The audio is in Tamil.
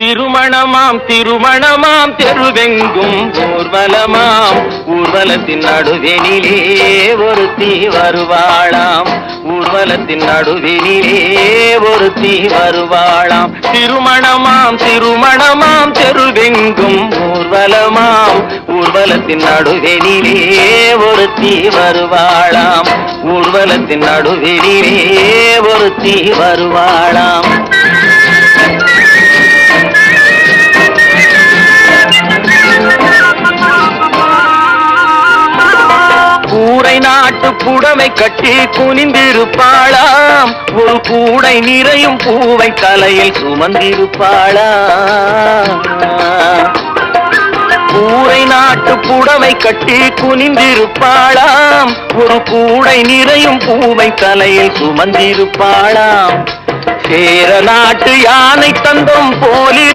திருமணமாம் திருமணமாம் தெருவெங்கும் ஊர்வலமாம் ஊர்வலத்தின் நடுவெனிலே ஒருத்தி வருவாளாம் ஊர்வலத்தின் நடுவெனிலே ஒருத்தி வருவாளாம் திருமணமாம் திருமணமாம் தெருவெங்கும் ஊர்வலமாம் ஊர்வலத்தின் நடுவெனிலே ஒருத்தி வருவாளாம் ஊர்வலத்தின் நடுவெனிலே ஒருத்தி வருவாளாம் கூடை நாட்டு புடவை கட்டி குனிந்திருப்பாளாம் ஒரு கூடை நிறையும் பூவை தலையில் சுமந்திருப்பாளாம் கூடை நாட்டு புடவை கட்டி குனிந்திருப்பாளாம் ஒரு கூடை நிறையும் பூவை தலையில் சுமந்திருப்பாளாம் சேர நாட்டு யானை தந்தம் போலி